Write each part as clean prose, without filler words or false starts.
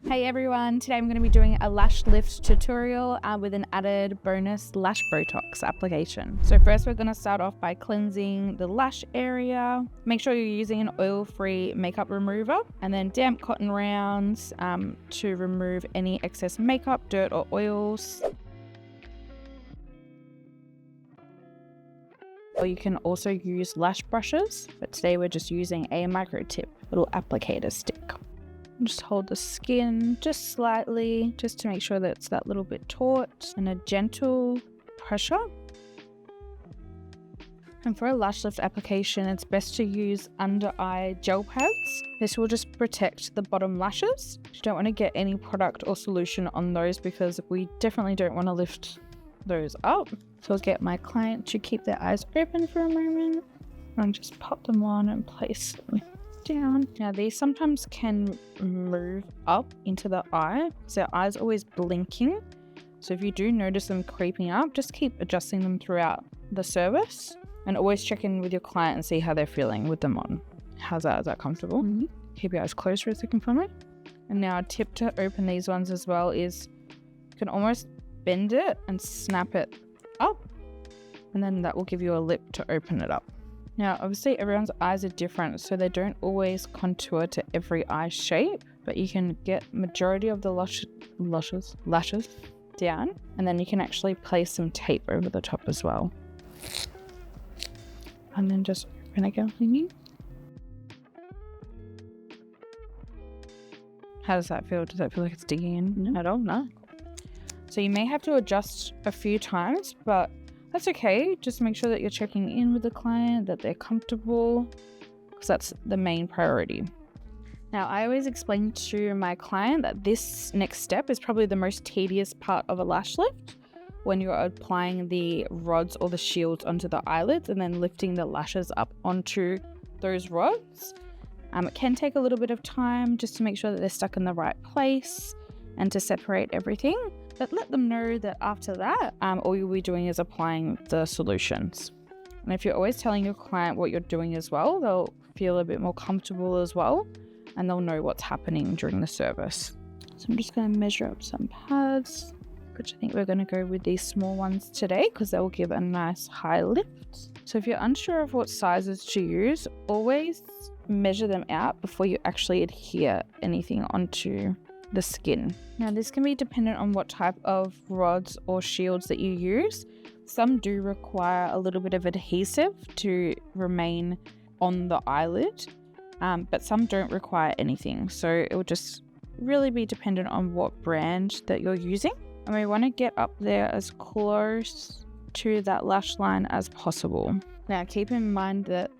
Hey everyone, today I'm going to be doing a lash lift tutorial with an added bonus lash Botox application. So first we're going to start off by cleansing the lash area. Make sure you're using an oil-free makeup remover and then damp cotton rounds to remove any excess makeup, dirt or oils. Or you can also use lash brushes, but today we're just using a micro tip little applicator stick. Just hold the skin just slightly, just to make sure that it's that little bit taut, and a gentle pressure. And for a lash lift application, it's best to use under eye gel pads. This will just protect the bottom lashes. You don't want to get any product or solution on those because we definitely don't want to lift those up. So I'll get my client to keep their eyes open for a moment and just pop them on and place them down. Now these sometimes can move up into the eye because their eye's always blinking. So if you do notice them creeping up, just keep adjusting them throughout the service and always check in with your client and see how they're feeling with them on. How's that? Is that comfortable? Mm-hmm. Keep your eyes closed for a second for me. And now a tip to open these ones as well is you can almost bend it and snap it up, and then that will give you a lip to open it up. Now, obviously everyone's eyes are different, so they don't always contour to every eye shape, but you can get majority of the lashes down, and then you can actually place some tape over the top as well. And then just open again. How does that feel? Does that feel like it's digging in at all? No. So you may have to adjust a few times, but that's okay. Just make sure that you're checking in with the client, that they're comfortable, because that's the main priority. Now, I always explain to my client that this next step is probably the most tedious part of a lash lift, when you're applying the rods or the shields onto the eyelids and then lifting the lashes up onto those rods. It can take a little bit of time just to make sure that they're stuck in the right place and to separate everything. But let them know that after that, all you'll be doing is applying the solutions. And if you're always telling your client what you're doing as well, they'll feel a bit more comfortable as well, and they'll know what's happening during the service. So I'm just going to measure up some pads, which I think we're going to go with these small ones today because they will give a nice high lift. So if you're unsure of what sizes to use, always measure them out before you actually adhere anything onto the skin. Now this can be dependent on what type of rods or shields that you use. Some do require a little bit of adhesive to remain on the eyelid, but some don't require anything. So it will just really be dependent on what brand that you're using. And we want to get up there as close to that lash line as possible. Now keep in mind that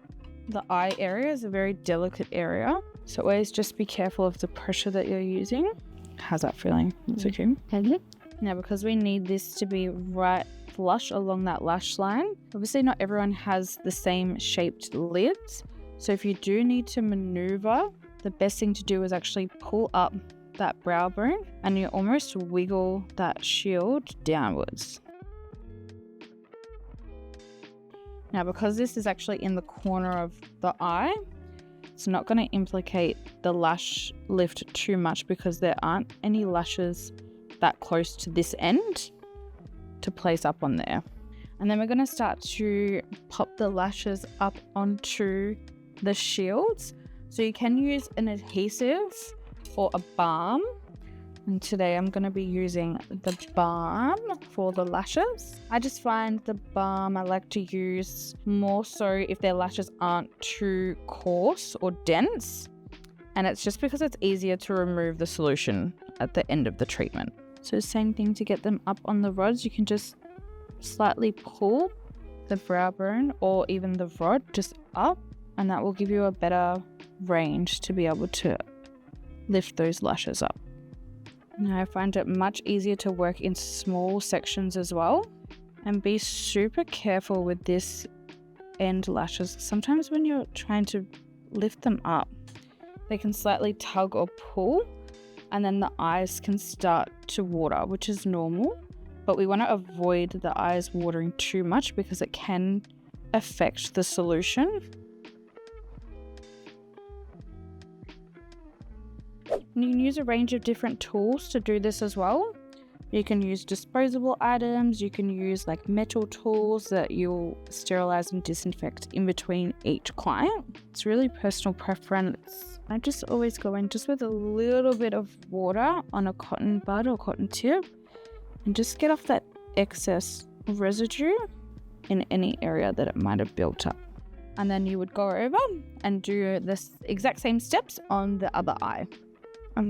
the eye area is a very delicate area, so always just be careful of the pressure that you're using. How's that feeling? It's okay. Mm-hmm. Now, because we need this to be right flush along that lash line, obviously not everyone has the same shaped lids. So if you do need to maneuver, the best thing to do is actually pull up that brow bone and you almost wiggle that shield downwards. Now, because this is actually in the corner of the eye, it's not going to implicate the lash lift too much because there aren't any lashes that close to this end to place up on there. And then we're going to start to pop the lashes up onto the shields. So you can use an adhesive or a balm. And today I'm going to be using the balm for the lashes. I just find the balm I like to use more so if their lashes aren't too coarse or dense. And it's just because it's easier to remove the solution at the end of the treatment. So same thing to get them up on the rods. You can just slightly pull the brow bone or even the rod just up, and that will give you a better range to be able to lift those lashes up. Now I find it much easier to work in small sections as well, and be super careful with this end lashes. Sometimes when you're trying to lift them up, they can slightly tug or pull, and then the eyes can start to water, which is normal, but we want to avoid the eyes watering too much because it can affect the solution. And you can use a range of different tools to do this as well. You can use disposable items, you can use like metal tools that you'll sterilize and disinfect in between each client. It's really personal preference. I just always go in just with a little bit of water on a cotton bud or cotton tip and just get off that excess residue in any area that it might have built up. And then you would go over and do this exact same steps on the other eye.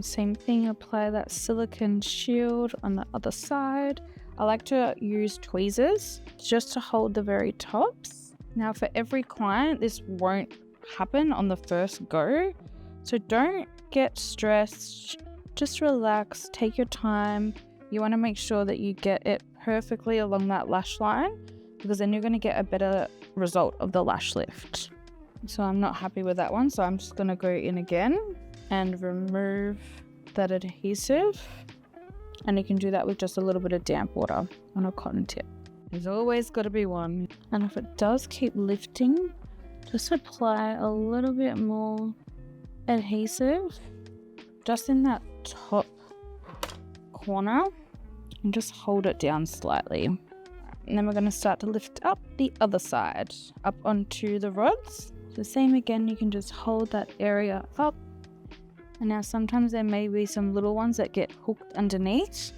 Same thing, apply that silicone shield on the other side. I like to use tweezers just to hold the very tops. Now for every client, this won't happen on the first go. So don't get stressed, just relax, take your time. You want to make sure that you get it perfectly along that lash line because then you're going to get a better result of the lash lift. So I'm not happy with that one, so I'm just going to go in again and remove that adhesive, and you can do that with just a little bit of damp water on a cotton tip. There's always got to be one. And if it does keep lifting, just apply a little bit more adhesive just in that top corner and just hold it down slightly. And then we're going to start to lift up the other side up onto the rods. So same again, you can just hold that area up. And now sometimes there may be some little ones that get hooked underneath.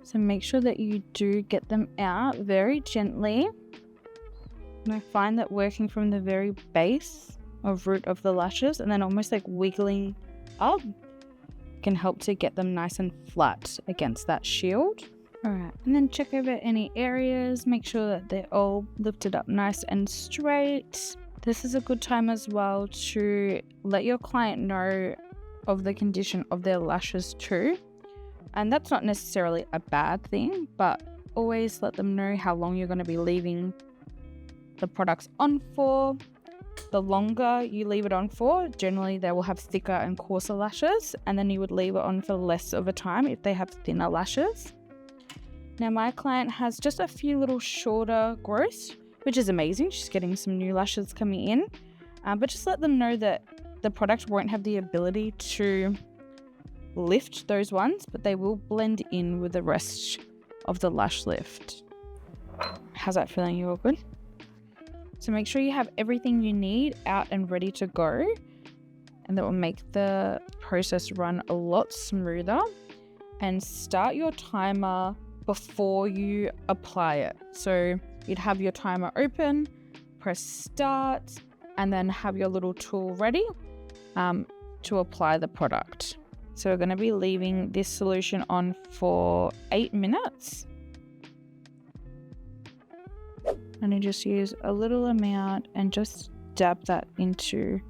So make sure that you do get them out very gently. And I find that working from the very base or root of the lashes and then almost like wiggling up can help to get them nice and flat against that shield. Alright, and then check over any areas, make sure that they're all lifted up nice and straight. This is a good time as well to let your client know of the condition of their lashes too. And that's not necessarily a bad thing, but always let them know how long you're going to be leaving the products on for. The longer you leave it on for, generally they will have thicker and coarser lashes, and then you would leave it on for less of a time if they have thinner lashes. Now my client has just a few little shorter growths, which is amazing. She's getting some new lashes coming in, but just let them know that the product won't have the ability to lift those ones, but they will blend in with the rest of the lash lift. How's that feeling? You all good? So make sure you have everything you need out and ready to go, and that will make the process run a lot smoother. And start your timer before you apply it. So you'd have your timer open, press start, and then have your little tool ready to apply the product. So we're going to be leaving this solution on for 8 minutes. And you just use a little amount and just dab that into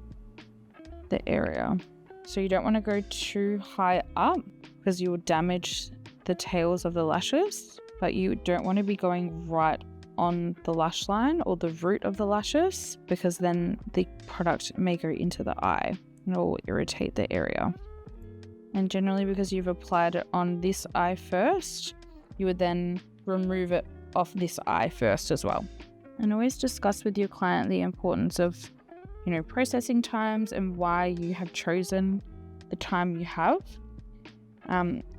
the area. So you don't want to go too high up because you will damage the tails of the lashes, but you don't want to be going right on the lash line or the root of the lashes, because then the product may go into the eye and it will irritate the area. And generally, because you've applied it on this eye first, you would then remove it off this eye first as well. And always discuss with your client the importance of, processing times and why you have chosen the time you have.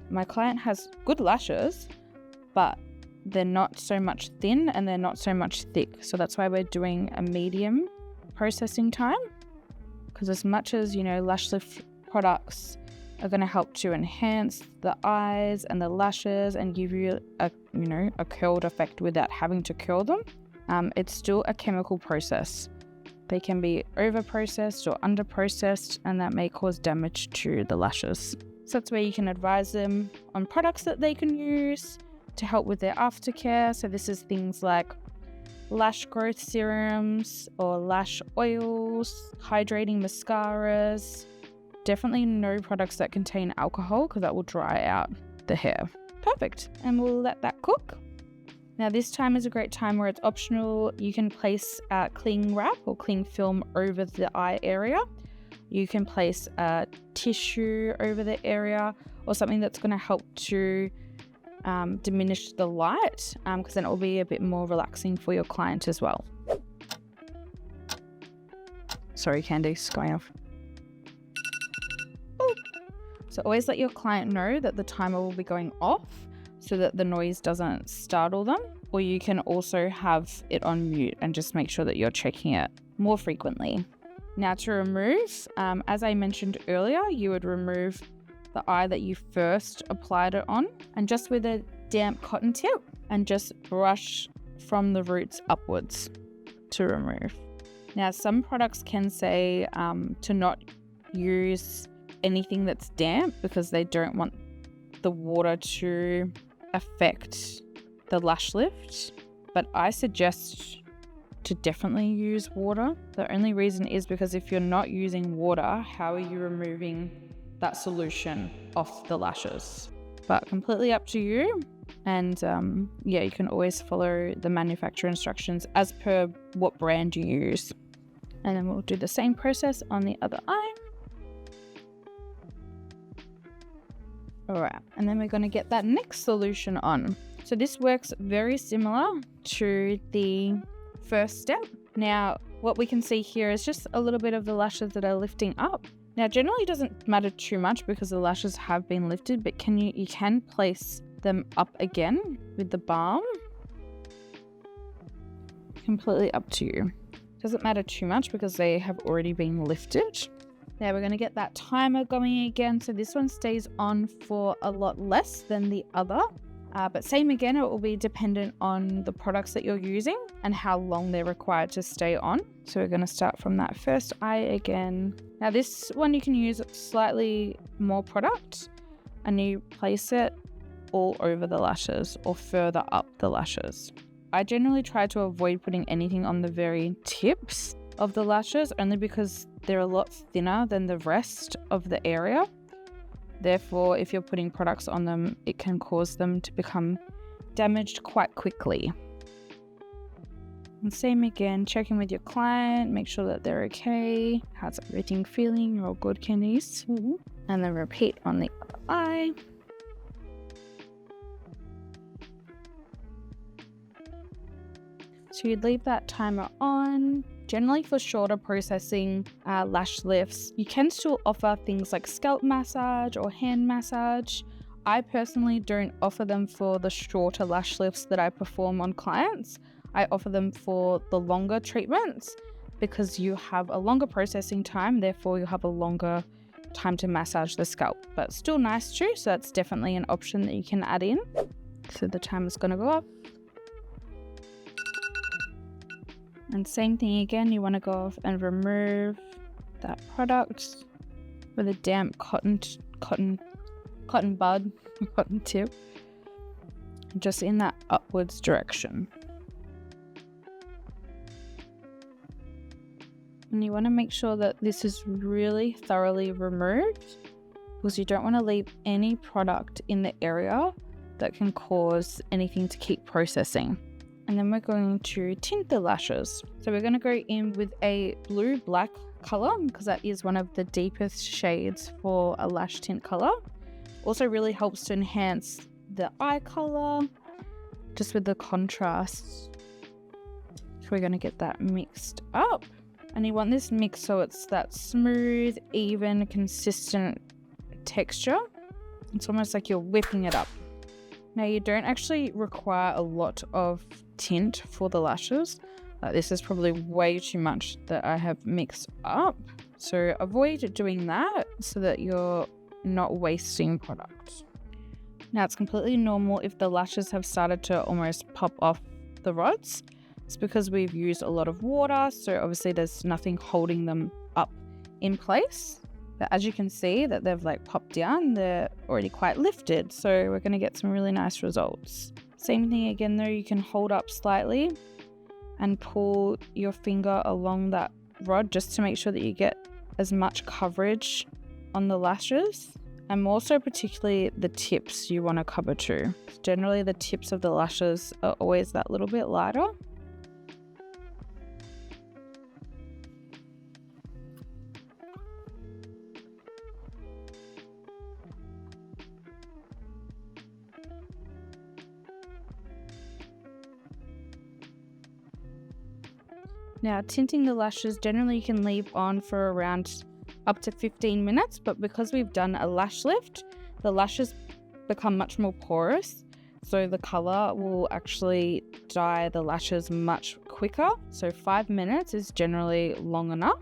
My client has good lashes, but they're not so much thin and they're not so much thick. So that's why we're doing a medium processing time, because as much as, lash lift products are going to help to enhance the eyes and the lashes and give you a curled effect without having to curl them, it's still a chemical process. They can be over processed or under processed, and that may cause damage to the lashes. So that's where you can advise them on products that they can use to help with their aftercare. So this is things like lash growth serums or lash oils, hydrating mascaras. Definitely no products that contain alcohol, because that will dry out the hair. Perfect. And we'll let that cook. Now this time is a great time where it's optional. You can place cling wrap or cling film over the eye area. You can place a tissue over the area, or something that's going to help to diminish the light, because then it will be a bit more relaxing for your client as well. Sorry, Candy's going off. So always let your client know that the timer will be going off so that the noise doesn't startle them. Or you can also have it on mute and just make sure that you're checking it more frequently. Now to remove, as I mentioned earlier, you would remove the eye that you first applied it on, and just with a damp cotton tip, and just brush from the roots upwards to remove. Now some products can say to not use anything that's damp because they don't want the water to affect the lash lift, but I suggest to definitely use water. The only reason is because if you're not using water, how are you removing that solution off the lashes? But completely up to you. And yeah, you can always follow the manufacturer instructions as per what brand you use. And then we'll do the same process on the other eye. All right, and then we're going to get that next solution on. So this works very similar to the first step. Now, what we can see here is just a little bit of the lashes that are lifting up. Now, generally it doesn't matter too much because the lashes have been lifted, but you can place them up again with the balm. Completely up to you. Doesn't matter too much because they have already been lifted. Now we're going to get that timer going again. So this one stays on for a lot less than the other. But same again, it will be dependent on the products that you're using and how long they're required to stay on. So we're going to start from that first eye again. Now this one you can use slightly more product and you place it all over the lashes or further up the lashes. I generally try to avoid putting anything on the very tips of the lashes only because they're a lot thinner than the rest of the area. Therefore, if you're putting products on them, it can cause them to become damaged quite quickly. And same again, checking with your client, make sure that they're okay. How's everything feeling? You're all good, Candice. And then repeat on the other eye. So you'd leave that timer on. Generally for shorter processing lash lifts, you can still offer things like scalp massage or hand massage. I personally don't offer them for the shorter lash lifts that I perform on clients. I offer them for the longer treatments because you have a longer processing time, therefore you have a longer time to massage the scalp. But still nice too, so that's definitely an option that you can add in. So the timer's going to go up. And same thing again, you want to go off and remove that product with a damp cotton bud, cotton tip, just in that upwards direction. And you want to make sure that this is really thoroughly removed because you don't want to leave any product in the area that can cause anything to keep processing. And then we're going to tint the lashes. So we're going to go in with a blue-black color because that is one of the deepest shades for a lash tint color. Also really helps to enhance the eye color just with the contrast. So we're going to get that mixed up. And you want this mix so it's that smooth, even, consistent texture. It's almost like you're whipping it up. Now you don't actually require a lot of tint for the lashes. This is probably way too much that I have mixed up. So avoid doing that so that you're not wasting product. Now it's completely normal if the lashes have started to almost pop off the rods. It's because we've used a lot of water, so obviously there's nothing holding them up in place. But as you can see that they've like popped down, they're already quite lifted. So we're going to get some really nice results. Same thing again though, you can hold up slightly and pull your finger along that rod just to make sure that you get as much coverage on the lashes. And more so particularly the tips you want to cover too. Generally the tips of the lashes are always that little bit lighter. Now tinting the lashes, generally you can leave on for around up to 15 minutes, but because we've done a lash lift, the lashes become much more porous. So the color will actually dye the lashes much quicker. So 5 minutes is generally long enough.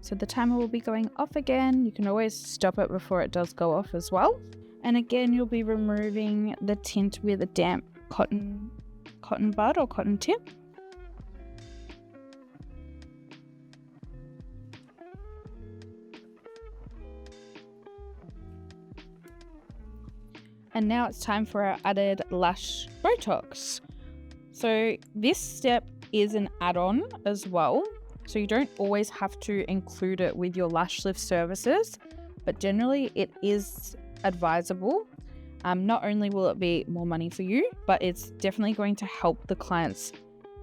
So the timer will be going off again. You can always stop it before it does go off as well. And again, you'll be removing the tint with a damp cotton bud or cotton tip. And now it's time for our added lash Botox. So this step is an add-on as well. So you don't always have to include it with your lash lift services, but generally it is advisable. Not only will it be more money for you, but it's definitely going to help the client's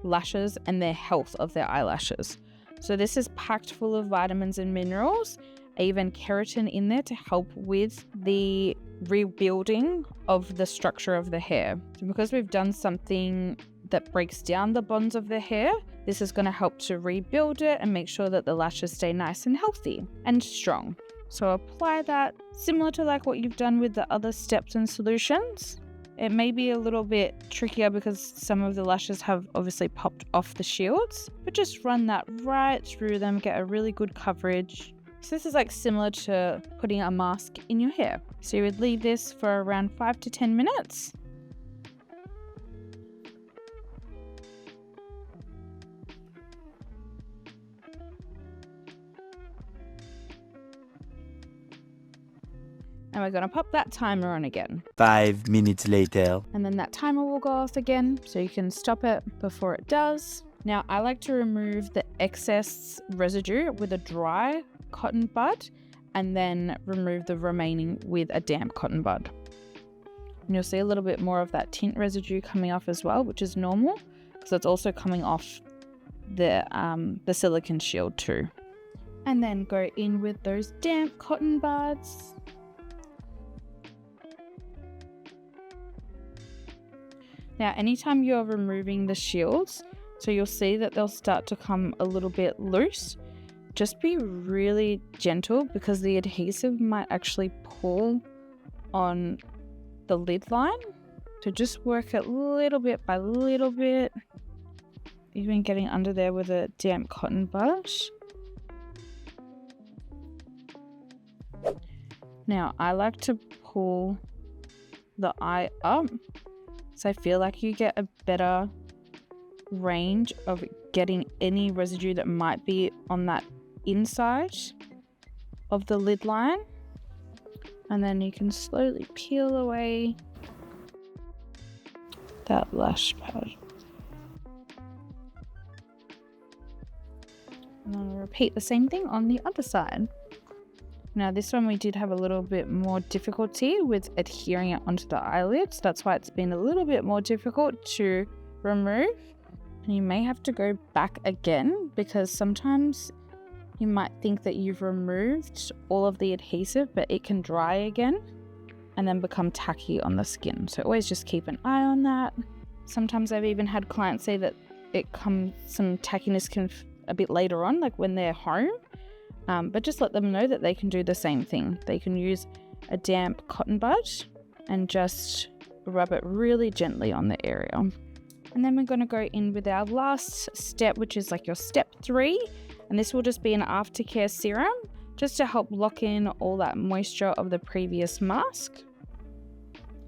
lashes and their health of their eyelashes. So this is packed full of vitamins and minerals, even keratin in there to help with the rebuilding of the structure of the hair. So because we've done something that breaks down the bonds of the hair, this is going to help to rebuild it and make sure that the lashes stay nice and healthy and strong. So apply that similar to like what you've done with the other steps and solutions. It may be a little bit trickier because some of the lashes have obviously popped off the shields, but just run that right through them, get a really good coverage. So this is like similar to putting a mask in your hair. So you would leave this for around 5 to 10 minutes. And we're going to pop that timer on again. 5 minutes later. And then that timer will go off again, so you can stop it before it does. Now, I like to remove the excess residue with a dry cotton bud and then remove the remaining with a damp cotton bud. And you'll see a little bit more of that tint residue coming off as well, which is normal because it's also coming off the silicone shield too. And then go in with those damp cotton buds. Now, anytime you're removing the shields, so you'll see that they'll start to come a little bit loose. Just be really gentle because the adhesive might actually pull on the lid line. So just work it little bit by little bit. Even getting under there with a damp cotton bud. Now, I like to pull the eye up, so I feel like you get a better range of getting any residue that might be on that inside of the lid line. And then you can slowly peel away that lash pad. And then we'll repeat the same thing on the other side. Now this one we did have a little bit more difficulty with adhering it onto the eyelids. That's why it's been a little bit more difficult to remove. And you may have to go back again because sometimes you might think that you've removed all of the adhesive, but it can dry again and then become tacky on the skin. So always just keep an eye on that. Sometimes I've even had clients say that some tackiness can a bit later on, like when they're home. But just let them know that they can do the same thing. They can use a damp cotton bud and just rub it really gently on the area. And then we're going to go in with our last step, which is like your step 3. And this will just be an aftercare serum just to help lock in all that moisture of the previous mask.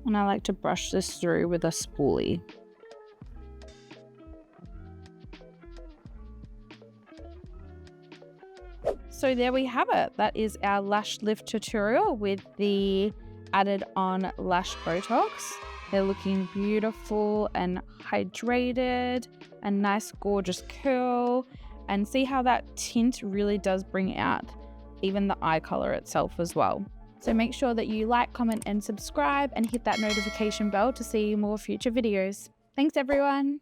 And I like to brush this through with a spoolie. So there we have it. That is our lash lift tutorial with the added on lash Botox. They're looking beautiful and hydrated, a nice gorgeous curl, and see how that tint really does bring out even the eye color itself as well. So make sure that you like, comment and subscribe and hit that notification bell to see more future videos. Thanks everyone.